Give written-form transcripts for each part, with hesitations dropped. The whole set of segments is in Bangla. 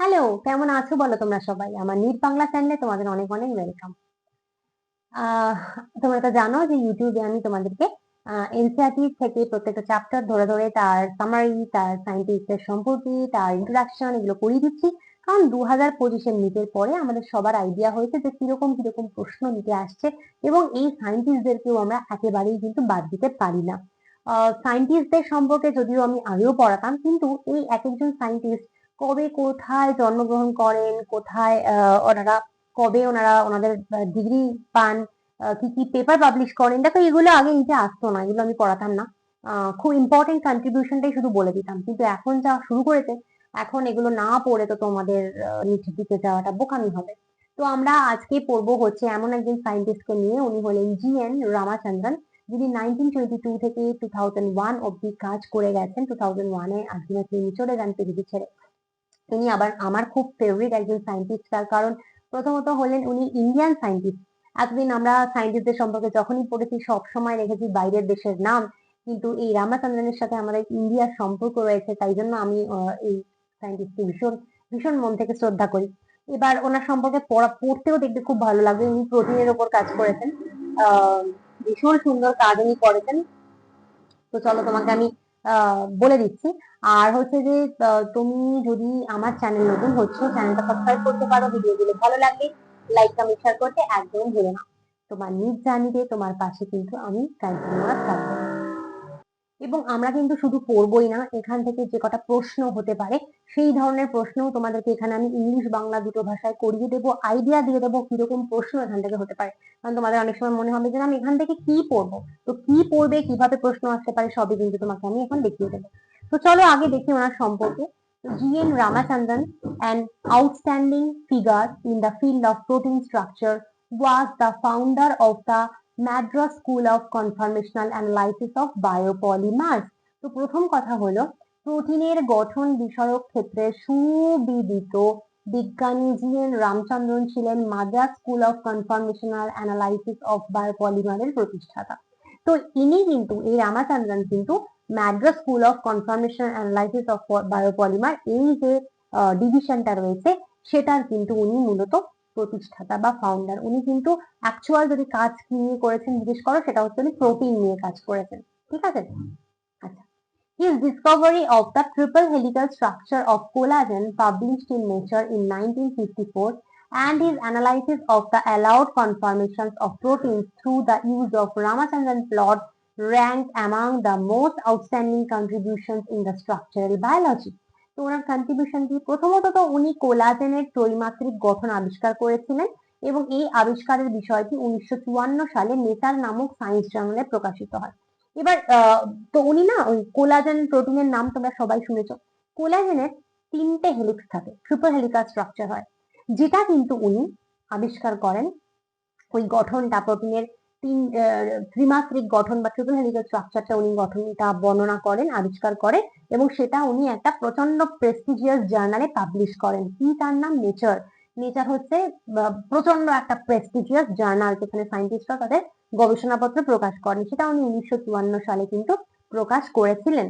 হ্যালো, কেমন আছো বলো তোমরা সবাই? আমার নিট বাংলা চ্যানেলে তোমাদের অনেক অনেক ওয়েলকাম। আহ তোমরা তো জানো যে ইউটিউবে আমি তোমাদেরকে এনসিইআরটি থেকে প্রত্যেকটা চ্যাপ্টার ধরে ধরে তার সামারি, তার সায়েন্টিস্টের সম্পত্তি, তার ইন্ট্রোডাকশন এগুলো করিয়ে দিচ্ছি। কারণ 2025-এর নিটের পরে আমাদের সবার আইডিয়া হয়েছে যে কিরকম কিরকম প্রশ্ন নিতে আসছে, এবং এই সায়েন্টিস্টদেরকেও আমরা একেবারেই কিন্তু বাদ দিতে পারি না। সায়েন্টিস্টদের সম্পর্কে যদিও আমি আগেও পড়াতাম, কিন্তু এই এক একজন সায়েন্টিস্ট কবে কোথায় জন্মগ্রহণ করেন, কোথায় ওনারা কবে ওনাদের ডিগ্রি পান, কি কি পেপার পাবলিশ করেন, দেখো এগুলো আগে নিচে আসতো না, এগুলো আমি পড়াতাম না। খুব ইম্পর্টেন্ট কন্ট্রিবিউশনটাই শুধু বলে দিতাম, কিন্তু এখন যা শুরু করেছে, এখন এগুলো না পড়ে তো তোমাদের নিচের দিকে যাওয়াটা বোকামি হবে। তো আমরা আজকে পড়বো হচ্ছে এমন একজন সায়েন্টিস্টকে নিয়ে, উনি হলেন জি.এন. রামাচন্দ্রন, যিনি 1922 থেকে 2001 অব্দি কাজ করে গেছেন। 2001-এ আলটিমেটলি উনি চলে যান পৃথিবী ছেড়ে। তিনি আবার আমার খুব ফেভারিট একজন সায়েন্টিস্ট, তার কারণ প্রথমত হলেন উনি ইন্ডিয়ান সায়েন্টিস্ট। এতদিন আমরা সায়েন্টিস্টদের সম্পর্কে যখনই পড়েছি সব সময় রেখেছি বাইরের দেশের নাম, কিন্তু এই রামাচন্দ্রনের সাথে আমাদের ইন্ডিয়ার সম্পর্ক রয়েছে, তাই জন্য আমি এই সায়েন্টিস্টকে ভীষণ ভীষণ মন থেকে শ্রদ্ধা করি। এবার ওনার সম্পর্কে পড়তেও দেখতে খুব ভালো লাগবে। উনি প্রোটিনের ওপর কাজ করেছেন, আহ ভীষণ সুন্দর কাজ উনি করেছেন। তো চলো তোমাকে আমি বলে দিচ্ছি। আর হচ্ছে যে তুমি যদি আমার চ্যানেল নতুন হচ্ছে, চ্যানেলটা সাবস্ক্রাইব করতে পারো, ভিডিওগুলো ভালো লাগলে লাইক কমেন্ট শেয়ার করতে একদম ভুলো না। তোমার নিজ জার্নিতে তোমার পাশে কিন্তু আমি কন্টিনিউয়াস থাকবো। এবং আমরা কিন্তু শুধু পড়বই না, এখান থেকে যে কটা প্রশ্ন হতে পারে সেই ধরনের প্রশ্নও তোমাদেরকে এখানে আমি ইংলিশ বাংলা দুটো ভাষায় করিয়ে দেবো, আইডিয়া দিয়ে দেবো কিরকম প্রশ্ন এখান থেকে হতে পারে। কারণ তোমাদের অনেক সময় মনে হবে যে আমি এখান থেকে কি পড়বো, তো কি পড়বে, কিভাবে প্রশ্ন আসতে পারে, সবই কিন্তু তোমাকে আমি এখন দেখিয়ে দেবো। তো চলো আগে দেখি ওনার সম্পর্কে। জি.এন. Ramachandran, an outstanding figure in the field of protein structure, was the founder of the Madras School of Conformational Analysis of Biopolymers। তো প্রথম কথা হলো, প্রোটিনের গঠন বিষয়ক ক্ষেত্রে সুবিদিত বিজ্ঞানী জি.এন. রামচন্দ্রন ছিলেন Madras school of conformational analysis of বায়োপলিমারের প্রতিষ্ঠাতা। তো ইনি কিন্তু, এই রামাচন্দ্রন কিন্তু Madras school of conformational analysis of biopolymer, এই যে ডিভিশনটা রয়েছে সেটার কিন্তু উনি মূলত প্রতিষ্ঠাতা বা ফাউন্ডার। উনি কিন্তু অ্যাকচুয়াল যদি কাজ কি নিয়ে করেছেন জিজ্ঞেস করো, সেটা হচ্ছে উনি প্রোটিন নিয়ে কাজ করেছেন। ঠিক আছে, আচ্ছা। His discovery of the triple helical structure of collagen, published in Nature in 1954, and his analysis of the allowed conformations of proteins through the use of Ramachandran plot rank among the most outstanding contributions in the structural biology। তো ওনার কন্ট্রিবিউশন কি? প্রথমত তো উনি কোলাজেনের ত্রৈমাত্রিক গঠন আবিষ্কার করেছিলেন, এবং এই আবিষ্কারের বিষয়টি 1954 সালে নেচার নামক সায়েন্স জার্নালে প্রকাশিত হয়। এবার তো উনি না, ওই কোলাজেন প্রোটিনের নাম তোমরা সবাই শুনেছো। কোলাজেনের 3টে হেলিক্স থাকে, ট্রিপল হেলিকাল স্ট্রাকচার হয়, যেটা কিন্তু উনি আবিষ্কার করেন। ওই গঠনটা, প্রোটিনের ত্রিমাত্রিক গঠন বা ট্রিপল হেলিকাল স্ট্রাকচারটা উনি গঠনটা বর্ণনা করেন, আবিষ্কার করে, এবং সেটা উনি একটা প্রচন্ড প্রেস্টিজিয়াস জার্নালে পাবলিশ করেন। কি তার নাম? নেচার। নেচার হচ্ছে প্রচন্ড একটা প্রেস্টিজিয়াস জার্নাল, যেখানে সায়েন্টিস্টরা তাদের গবেষণাপত্র প্রকাশ করেন। সেটা উনি 1954 সালে কিন্তু প্রকাশ করেছিলেন।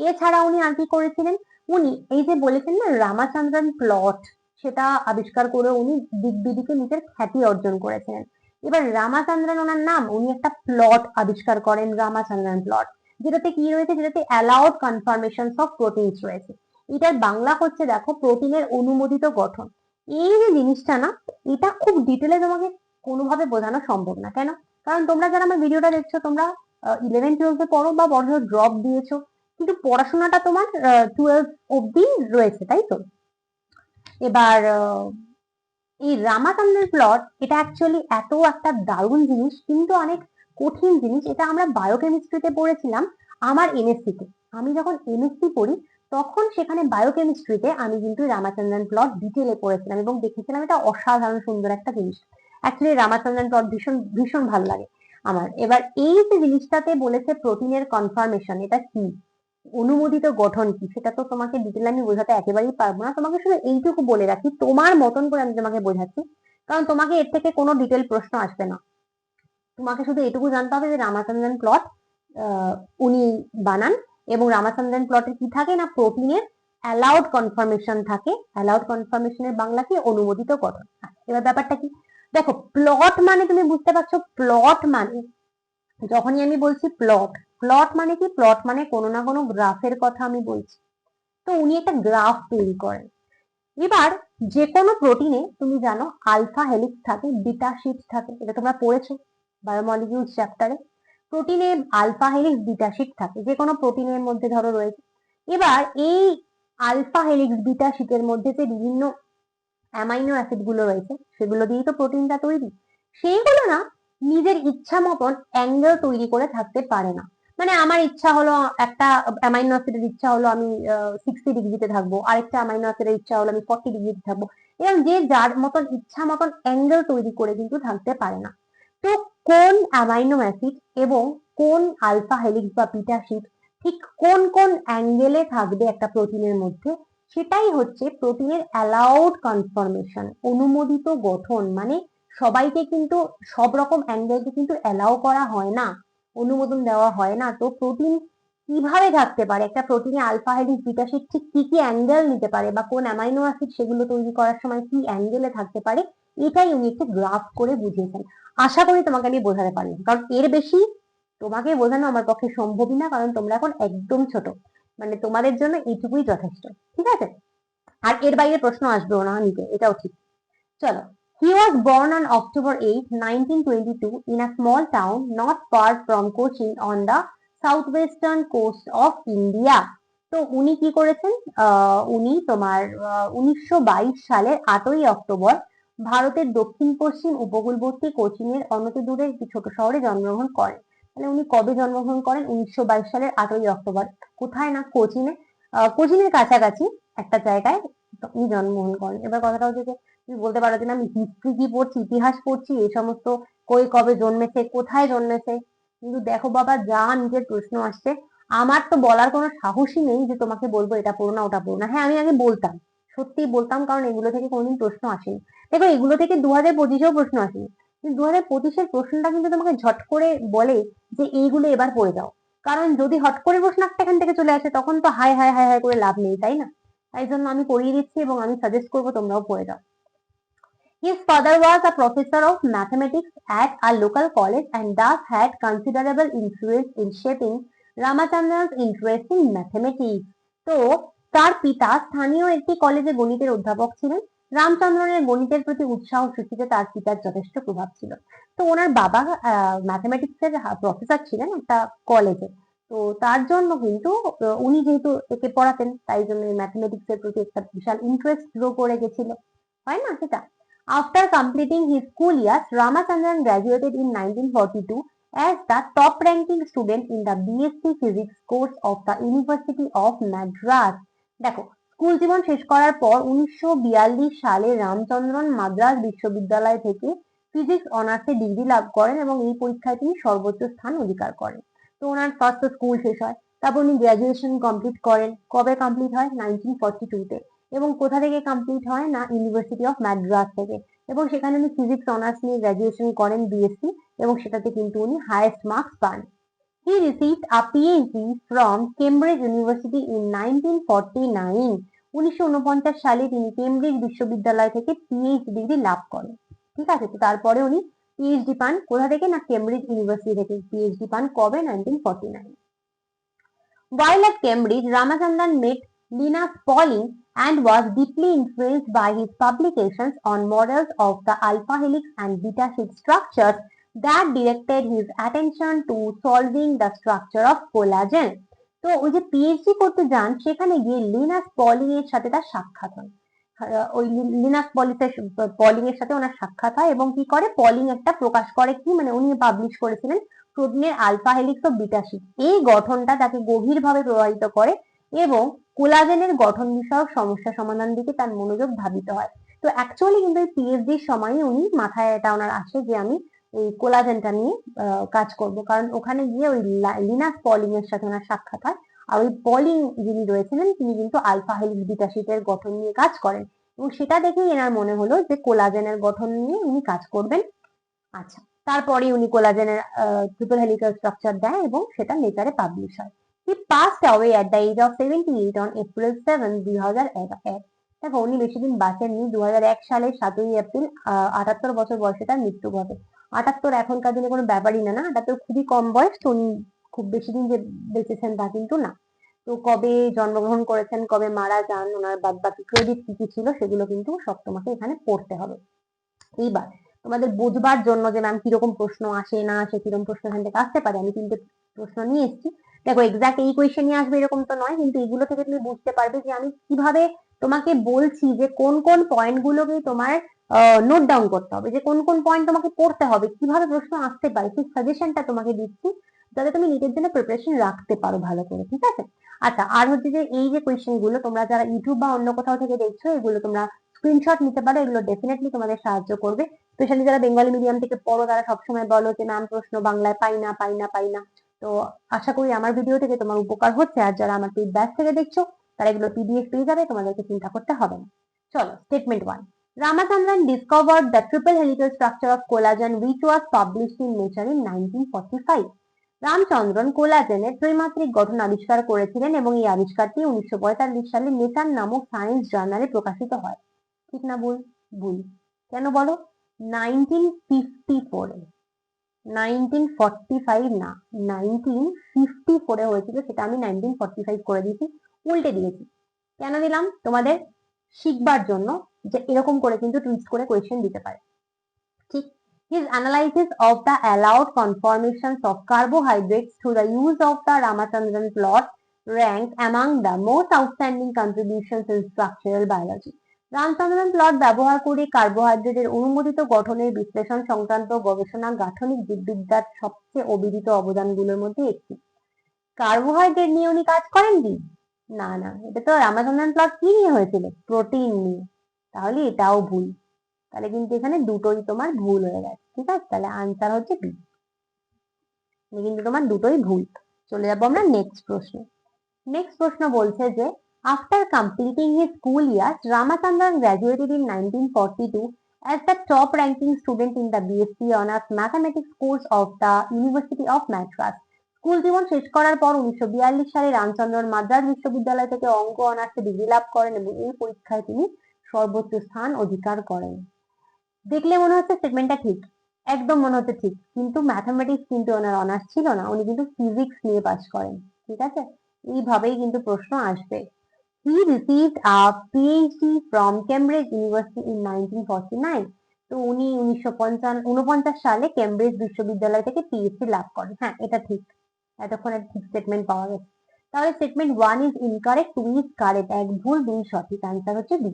এছাড়া উনি আর কি করেছিলেন? উনি এই যে বলেছেন না রামাচন্দ্রন প্লট, সেটা আবিষ্কার করে উনি দিক নিজের খ্যাতি অর্জন করেছিলেন। এবার রামাচন্দ্রন ওনার নাম, উনি একটা প্লট আবিষ্কার করেন, রামাচন্দ্রন প্লট, যেটাতে কি রয়েছে? যেটাতে অ্যালাউড কনফরমেশনস অফ প্রোটিনস রয়েছে। এটার বাংলা হচ্ছে, দেখো, প্রোটিনের অনুমোদিত গঠন। এই যে জিনিসটা না, এটা খুব ডিটেলে তোমাকে কোনোভাবে বোঝানো সম্ভব না। কেন? কারণ তোমরা যারা আমার ভিডিওটা দেখছো, তোমরা 11-12 পড়ো বা বড় ড্রপ দিয়েছো, কিন্তু পড়াশোনাটা তোমার 12 অব্দি রয়েছে, তাই তো? এবার এই রামাচন্দ্রের প্লট, এটা অ্যাকচুয়ালি এত একটা দারুণ জিনিস, কিন্তু অনেক কঠিন জিনিস। এটা আমরা বায়োকেমিস্ট্রিতে পড়েছিলাম আমার এমএসসি তে। আমি যখন এমএসসি পড়ি তখন সেখানে বায়োকেমিস্ট্রিতে আমি কিন্তু রামাচন্দ্রন প্লট ডিটেলে পড়েছিলাম এবং দেখেছিলাম। এটা অসাধারণ সুন্দর একটা জিনিস। অ্যাকচুয়ালি রামাচন্দ্রন প্লট ভীষণ ভীষণ ভালো লাগে আমার। এবার এই যে জিনিসটাতে বলেছে প্রোটিনের কনফরমেশন, এটা কি, অনুমোদিত গঠন কি, সেটা তো তোমাকে ডিটেল আমি বোঝাতে একেবারেই পারবো না। তোমাকে শুধু এইটুকু বলে রাখি, তোমার মতন করে আমি তোমাকে বোঝাচ্ছি, কারণ তোমাকে এর থেকে কোনো ডিটেল প্রশ্ন আসবে না। তোমাকে শুধু এটুকু জানতে হবে যে রামাচন্দ্রন প্লট উনি বানান, এবং রামাচন্দ্রন প্লটে কি থাকে না, প্রোটিনের অ্যালাউড কনফার্মেশন থাকে। অ্যালাউড কনফার্মেশনের বাংলা কি? অনুমোদিত গঠন। এবার ব্যাপারটা কি, দেখো প্লট মানে তুমি বুঝতে পারছো, প্লট মানে যখনই আমি বলছি প্লট, প্লট মানে কি? প্লট মানে কোনো না কোনো গ্রাফের কথা আমি বলছি। তো উনি একটা গ্রাফ তৈরি করেন। এবার যে কোনো প্রোটিনে তুমি জানো আলফা হেলিক্স থাকে, বিটা শিট থাকে, এটা তোমরা পড়েছো বায়োমলিকিউলস চ্যাপ্টারে। প্রোটিনে আলফা হেলিক্স বিটা শিট থাকে, যে কোনো প্রোটিনের মধ্যে ধরো রয়েছে। এবার এই আলফা হেলিক্স বিটা শিটের মধ্যে যে বিভিন্ন অ্যামাইনো অ্যাসিড গুলো রয়েছে সেগুলো দিয়েই তো প্রোটিনটা তৈরি। সেইগুলো না নিজের ইচ্ছা মতন অ্যাঙ্গেল তৈরি করে থাকতে পারে না। মানে আমার ইচ্ছা হলো একটা অ্যামাইনো অ্যাসিডের ইচ্ছা হলো আমি 60 ডিগ্রিতে থাকবো, আরেকটা অ্যামাইনো অ্যাসিডের ইচ্ছা হলো আমি 40 ডিগ্রিতে থাকবো। এরকম যে যার মতন ইচ্ছা মতন অ্যাঙ্গেল তৈরি করে কিন্তু থাকতে পারে না। তো কোন অ্যামাইনো অ্যাসিড এবং কোন আলফা হেলিক্স বা বিটা শিট ঠিক কোন কোন অ্যাঙ্গেলে থাকবে একটা প্রোটিনের মধ্যে, সেটাই হচ্ছে প্রোটিনের অ্যালাউড কনফরমেশন, অনুমোদিত গঠন। মানে সবাইকে কিন্তু সব রকম অ্যাঙ্গেলকে কিন্তু অ্যালাউ করা হয় না, অনুমোদন দেওয়া হয় না। তো প্রোটিন কিভাবে থাকতে পারে, একটা প্রোটিনে আলফা হেলিক্স বিটা শিট ঠিক কি কি অ্যাঙ্গেল নিতে পারে, বা কোন অ্যামাইনো অ্যাসিড সেগুলো তৈরি করার সময় কি অ্যাঙ্গেলে থাকতে পারে, এটাই উনি একটু গ্রাফ করে বুঝিয়েছেন। আশা করি তোমাকে আমি বোঝাতে পারলাম, কারণ এর বেশি তোমাকে বোঝানো আমার পক্ষে সম্ভবই না, কারণ তোমরা এখন একদম ছোট। মানে তোমাদের জন্য এইটুকুই যথেষ্ট, ঠিক আছে? আর এর বাইরে প্রশ্ন আসবেও না নিতে, এটাও ঠিক। চলো, he was born on October 8, 1922 in a small town not far from Cochin on the southwestern coast of India. তো উনি কি করেছেন, উনি তোমার 1922 সালের 8ই অক্টোবর ভারতের দক্ষিণ পশ্চিম উপকূলবর্তী কোচিনের অনতিদূরে একটি ছোট শহরে জন্মগ্রহণ করেন। তাহলে উনি কবে জন্মগ্রহণ করেন? 1922 সালের 8ই অক্টোবর। কোথায় না? কোচিনে। কোচিনের কাছাকাছি একটা জায়গায় উনি জন্মগ্রহণ করেন। এবার কথাটা হচ্ছে যে তুমি বলতে পারো যে না আমি হিস্ট্রি কি পড়ছি, ইতিহাস পড়ছি, এই সমস্ত কই কবে জন্মেছে, কোথায় জন্মেছে। কিন্তু দেখো বাবা, যা নিজের প্রশ্ন আসছে, আমার তো বলার কোনো সাহসই নেই যে তোমাকে বলবো এটা পড়ো না ওটা পড়ো না। হ্যাঁ আমি আগে বলতাম, সত্যিই বলতাম, কারণ এগুলো থেকে কোনোদিন প্রশ্ন আসেনি। দেখো এগুলো থেকে 2025-এও প্রশ্ন আসেনি, কিন্তু 2025-এর প্রশ্নটা কিন্তু তোমাকে ঝট করে বলে যে এইগুলো এবার পড়ে যাও। কারণ যদি হট করে প্রশ্ন একটা এখান থেকে চলে আসে তখন তো হাই হাই হাই হাই করে লাভ নেই, তাই না? তাই জন্য আমি পড়িয়ে দিচ্ছি এবং আমি সাজেস্ট করবো তোমরাও পড়ে যাও। His father was a professor of mathematics at a local college and thus had considerable influence in shaping Ramachandran's interest in mathematics. তো তার পিতা স্থানীয় একটি কলেজে গণিতের অধ্যাপক ছিলেন। রামচন্দ্রনের গণিতের প্রতি উৎসাহ সৃষ্টিতে তার পিতার যথেষ্ট প্রভাব ছিল। তো ওনার বাবা ম্যাথমেটিক্স এর প্রফেসর ছিলেন একটা কলেজে। তো তার জন্য কিন্তু উনি যেহেতু একে পড়াতেন, তাই জন্য ম্যাথমেটিক্স এর প্রতি একটা বিশাল ইন্টারেস্ট গ্রো করে গেছিল, হয় না সেটা? After completing his school years, Ramachandran graduated in 1942 as the top-ranking student in the BSc Physics course of the University of Madras. দেখো, স্কুল জীবন শেষ করার পর 1942 সালে রামচন্দ্রন মাদ্রাজ বিশ্ববিদ্যালয় থেকে ফিজিক্স অনার্সে ডিগ্রি লাভ করেন এবং এই পরীক্ষায় তিনি সর্বোচ্চ স্থান অধিকার করেন। তো ওনার ফার্স্ট স্কুল শেষ হয়, তারপর উনি গ্রাজুয়েশন কমপ্লিট করেন। কবে কমপ্লিট হয়? 1942-তে। এবং কোথা থেকে কমপ্লিট হয়? না ইউনিভার্সিটি অফ ম্যাড্রাস থেকে। এবং সেখানে উনি ফিজিক্স অনার্স নিয়ে গ্রাজুয়েশন করেন, বিএসসি, এবং সেটাতে কিন্তু উনি হাইয়েস্ট মার্কস পান। He received a PhD from Cambridge University in 1949. 1949 সালে তিনি কেমব্রিজ বিশ্ববিদ্যালয় থেকে পিএইচডি ডিগ্রি লাভ করেন। ঠিক আছে, তো তারপরে উনি পিএইচডি পান কোথা থেকে? না কেমব্রিজ ইউনিভার্সিটি থেকে পিএইচডি পান। কবে? 1949। While at Cambridge, Ramachandran met Linus Pauling and was deeply influenced by his publications on models of the alpha helix and beta sheet structures that directed his attention to solving the structure of collagen. তো ওই যে পিএইচডি করতে যান সেখানে গিয়ে লিনাস পলিং এর সাথে তার সাক্ষাৎ হয়। ওই লিনাস পলিং এর সাথে ওনার সাক্ষাৎ হয় এবং কি করে, পলিং একটা প্রকাশ করে কি, মানে উনি পাবলিশ করেছিলেন প্রোটিনের আলফা হেলিক্স ও বিটা শিট। এই গঠনটা তাকে গভীরভাবে প্রভাবিত করে এবং কোলাজেনের গঠন বিষয়ক সমস্যা সমাধান দিকে তার মনোযোগ ধাবিত হয়। তো অ্যাকচুয়ালি কিন্তু এই পিএইচডির সময়ই উনি মাথায় এটা ওনার আসে যে আমি এই কোলাজেনটা নিয়ে কাজ করব, কারণ ওখানে গিয়ে ওই লিনাস পলিং এর সাথে ওনার সাক্ষাৎ হয়। আর ওই পলিং যিনি রয়েছিলেন তিনি কিন্তু আলফা হেলিক্স বিটা শিটের গঠন নিয়ে কাজ করেন এবং সেটা দেখেই এনার মনে হলো যে কোলাজেনের গঠন নিয়ে উনি কাজ করবেন। আচ্ছা, তারপরে উনি কোলাজেনের ট্রিপল হেলিক্যাল স্ট্রাকচার দেয় এবং সেটা নেচারে পাবলিশ হয়। He passed away at the age of 78 on April 7, 2001. দেখো উনি বেশি দিন বাঁচেননি, 2001 সালের 7ই এপ্রিল 78 বছর বয়সে তার মৃত্যু ঘটে। 78 এখনকার দিনে কোনো ব্যাপারই না, 78 খুবই কম বয়স, তো উনি খুব বেশি দিন যে বেঁচেছেন তা কিন্তু না। তো কবে জন্মগ্রহণ করেছেন, কবে মারা যান, ওনার বাদ বাকি ক্রেডিট কি কি ছিল সেগুলো কিন্তু সব তোমাকে এখানে পড়তে হবে। এইবার তোমাদের বুঝবার জন্য যে ম্যাম কিরকম প্রশ্ন আসে না আসে, কিরকম প্রশ্ন এখান থেকে আসতে পারে, আমি 3টে প্রশ্ন নিয়ে এসেছি। দেখো এক্সাক্ট এই কোয়েশ্চেনই আসবে এরকম তো নয়, কিন্তু এগুলো থেকে তুমি বুঝতে পারবে যে আমি কিভাবে তোমাকে বলছি যে কোন কোন পয়েন্ট গুলোকে তোমার নোট ডাউন করতে হবে, যে কোন কোন পয়েন্ট তোমাকে পড়তে হবে, কিভাবে প্রশ্ন আসতে পারে সেই সাজেশনটা তোমাকে দিচ্ছি, যাতে তুমি নিজের জন্য প্রিপারেশন রাখতে পারো ভালো করে, ঠিক আছে? আচ্ছা, আর হচ্ছে যে এই যে কোয়েশ্চেন গুলো তোমরা যারা ইউটিউব বা অন্য কোথাও থেকে দেখছো, এগুলো তোমরা স্ক্রিনশট নিতে পারো, এগুলো ডেফিনেটলি তোমাদের সাহায্য করবে। স্পেশালি যারা বেঙ্গলি মিডিয়াম থেকে পড়ো তারা সবসময় বলো যে ম্যাম প্রশ্ন বাংলায় পাই না। তো আশা করি আমার ভিডিও থেকে তোমার উপকার হচ্ছে, আর যারা আমার পেইড ব্যাচ থেকে দেখছো তারা এগুলো পিডিএফ পেয়ে যাবে, তোমাদেরকে চিন্তা করতে হবে না। চলো, statement 1. Ramachandran discovered the triple helical structure of collagen which was published in Nature in 1945. Ramachandran কোলাজেনের ত্রিমাত্রিক গঠন আবিষ্কার করেছিলেন এবং এই আবিষ্কারটি 1945 সালে নেচার নামক সায়েন্স জার্নালে প্রকাশিত হয়। ঠিক না ভুল? ভুল। কেন বলো? 1954 এ, 1945 না, 1954 এ হয়েছিল, সেটা আমি 1945 করে দিয়েছি, উল্টে দিয়েছি। কেন দিলাম? তোমাদের শিখবার জন্য যে এরকম করে কিন্তু টুইস্ট করে কোয়েশ্চেন দিতে পারে। ঠিক। His analysis of the allowed conformations of carbohydrates through the use of the Ramachandran plot ranks among the most outstanding contributions in structural biology. Ramachandran plot ব্যবহার করে কার্বোহাইড্রেটের অনুমোদিত গঠনের বিশ্লেষণ সংক্রান্ত গবেষণা গাঠনিক জীববিদ্যার সবচেয়ে অবিদিত অবদানগুলোর মধ্যে একটি। কার্বোহাইড্রেট নিয়ে উনি কাজ করেন কি? না না, এটা তো রামচন্দ্রন প্লট কি নিয়ে হয়েছিল? প্রোটিন নিয়ে। তাহলে এটাও ভুল। তাহলে কিন্তু এখানে দুটোই তোমার ভুল হয়ে গেছে, ঠিক আছে? তাহলে আনসার হচ্ছে বি, কিন্তু তোমার দুটোই ভুল। চলে যাবো আমরা নেক্সট প্রশ্নে। নেক্সট প্রশ্ন বলছে যে after completing his school years Ramachandran graduated in 1942 as the top ranking student in the BSc Honours Mathematics course of the University of Madras. School জীবন শেষ করার পর 1942 সালে রামচন্দ্রন মাদ্রাজ বিশ্ববিদ্যালয় থেকে অঙ্ক অনার্সে ডিগ্রি লাভ করেন এবং এই পরীক্ষায় তিনি সর্বোচ্চ স্থান অধিকার করেন। দেখলে মনে হচ্ছে স্টেটমেন্টটা ঠিক, একদম মনে হচ্ছে ঠিক, কিন্তু ম্যাথমেটিক্স কিন্তু ওনার অনার্স ছিল না, উনি কিন্তু ফিজিক্স নিয়ে পাস করেন, ঠিক আছে? এইভাবেই কিন্তু প্রশ্ন আসবে। He received a PhD from Cambridge University in 1949. তো উনি 1949 সালে কেমব্রিজ বিশ্ববিদ্যালয় থেকে পিএইচডি লাভ করেন। হ্যাঁ, এটা ঠিক, এতক্ষণে ঠিক স্টেটমেন্ট পাওয়া গেছে। তাহলে statement 1 is incorrect, 2 is correct, এক ভুল 2 সঠিক, আনসার হচ্ছে বি।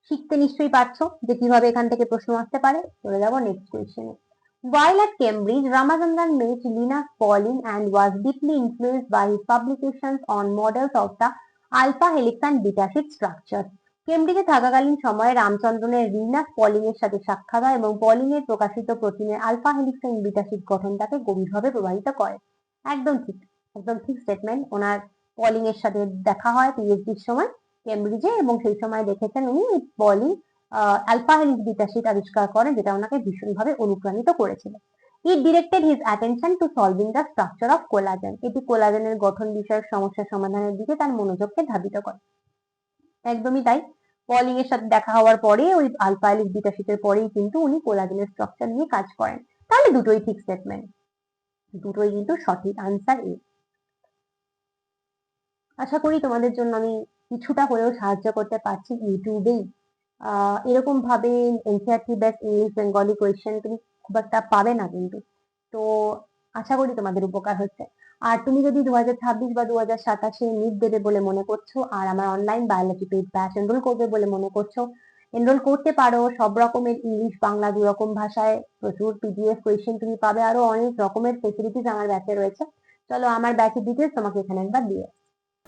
শিখতে নিশ্চয়ই পারছো যে কিভাবে এখান থেকে প্রশ্ন আসতে পারে। চলে যাবো next কোয়েশ্চেনে। While at Cambridge, Ramachandran met Linus Pauling and was deeply influenced by his publications on models of the alpha helix and beta sheet structures. কেমব্রিজে থাকাকালীন সময়ে রামচন্দ্রনের লিনাস পলিং এর সাথে সাক্ষাৎ হয় এবং পলিং এর প্রকাশিত প্রোটিনের আলফা হেলিক্স এবং বিটা শীট গঠনটাকে গভীরভাবে প্রভাবিত করে। একদম ঠিক, একদম ঠিক স্টেটমেন্ট। ওনার পলিং এর সাথে দেখা হয় পিএইচডির সময় কেমব্রিজে, এবং সেই সময় দেখেছেন উনি Pauling alpha helix beta sheet আবিষ্কার করেন, যেটা ওনাকে ভীষণভাবে অনুপ্রাণিত করেছিল। He directed his attention to solving the structure of collagen. এটি কোলাজেনের গঠন বিষয়ক সমস্যা সমাধানের দিকে তার মনোযোগকে ধাবিত করে। একদমই তাই, পলিং এর সাথে দেখা হওয়ার পরে ওই আলফা হেলিক্স বিটা শীটের পরেই কিন্তু উনি কোলাজেনের স্ট্রাকচার নিয়ে কাজ করেন। তাহলে দুটোই ঠিক স্টেটমেন্ট, দুটোই কিন্তু সঠিক, আনসার এ। আশা করি তোমাদের জন্য আমি কিছুটা হলেও সাহায্য করতে পারছি ইউটিউবেই। এরকম ভাবে NCERT base English Bengali question তুমি খুব একটা পাবে না কিন্তু। তো আশা করি তোমাদের উপকার হচ্ছে। আর তুমি যদি 2026 বা 2027 নিট দেবে বলে মনে করছো, আর আমার online biology paid batch enrol করবে বলে মনে করছো, এনরোল করতে পারো। সব রকমের ইংলিশ বাংলা দু রকম ভাষায় প্রচুর পিডিএফ কোয়েশ্চেন তুমি পাবে, আরো অনেক রকমের ফেসিলিটিস আমার ব্যাচে রয়েছে। চলো আমার ব্যাচের ডিটেলস তোমাকে এখানে একবার দিয়ে।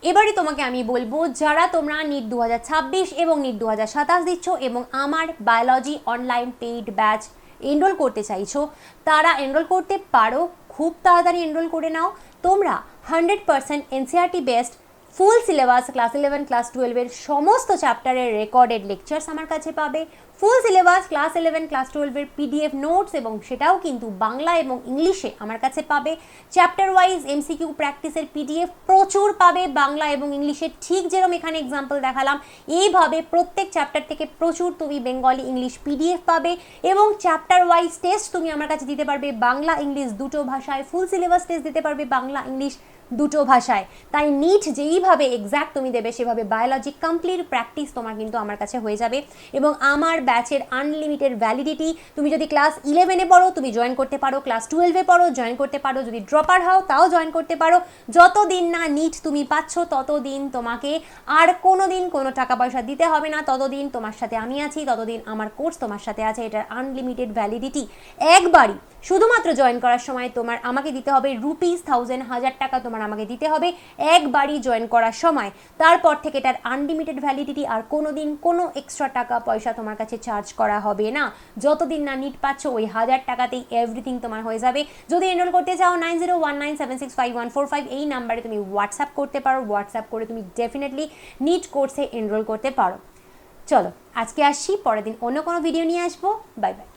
এবারে তোমাকে আমি বলবো, যারা তোমরা নিট 2026 এবং নিট 2027 দিচ্ছ এবং আমার biology online paid batch enrol করতে চাইছো, তারা এনরোল করতে পারো, খুব তাড়াতাড়ি এনরোল করে নাও। তোমরা 100% NCERT based full syllabus class 11 class 12 এর সমস্ত চ্যাপ্টারের রেকর্ডেড লেকচার্স আমার কাছে পাবে, ফুল সিলেবাস ক্লাস 11 ক্লাস 12 এর পিডিএফ নোটস এবং সেটাও কিন্তু বাংলা এবং ইংলিশে আমার কাছে পাবে, চ্যাপ্টার ওয়াইজ এমসিকিউ প্র্যাকটিসের পিডিএফ প্রচুর পাবে বাংলা এবং ইংলিশে, ঠিক যেরকম এখানে এক্সাম্পল দেখালাম এইভাবে প্রত্যেক চ্যাপ্টার থেকে প্রচুর তুমি বেঙ্গলি ইংলিশ পিডিএফ পাবে এবং চ্যাপ্টার ওয়াইজ টেস্ট তুমি আমার কাছে দিতে পারবে বাংলা ইংলিশ দুটো ভাষায়, ফুল সিলেবাস টেস্ট দিতে পারবে বাংলা ইংলিশ দুটো ভাষায়। তাই নিট যেইভাবে এক্স্যাক্ট তুমি দেবে সেভাবে বায়োলজি কমপ্লিট প্র্যাকটিস তোমার কিন্তু আমার কাছে হয়ে যাবে এবং আমার ব্যাচের আনলিমিটেড ভ্যালিডিটি, তুমি যদি ক্লাস 11-এ পড়ো তুমি জয়েন করতে পারো, ক্লাস 12-এ পড়ো জয়েন করতে পারো, যদি ড্রপার হও তাও জয়েন করতে পারো, যতদিন না নিট তুমি পাচ্ছ ততদিন তোমাকে আর কোনো দিন কোনো টাকা পয়সা দিতে হবে না, ততদিন তোমার সাথে আমি আছি, ততদিন আমার কোর্স তোমার সাথে আছে। এটার আনলিমিটেড ভ্যালিডিটি একবারই, শুধুমাত্র জয়েন করার সময় তোমার আমাকে দিতে হবে ₹1000 1000 টাকা তোমার আমাকে দিতে হবে একবারই জয়েন করার সময়, তারপর থেকে এটার আনলিমিটেড ভ্যালিডিটি আর কোনো দিন কোনো এক্সট্রা টাকা পয়সা তোমার কাছে চার্জ করা হবে না, যতদিন না নিট পাচ্ছ ওই 1000 টাকাতেই এভরিথিং তোমার হয়ে যাবে। যদি এনরোল করতে চাও 9019765145 এই নাম্বারে তুমি হোয়াটসঅ্যাপ করতে পারো, হোয়াটসঅ্যাপ করে তুমি ডেফিনেটলি নিট কোর্সে এনরোল করতে পারো। চলো আজকে আসছি, পরের দিন অন্য কোনো ভিডিও নিয়ে আসবো, বাই বাই।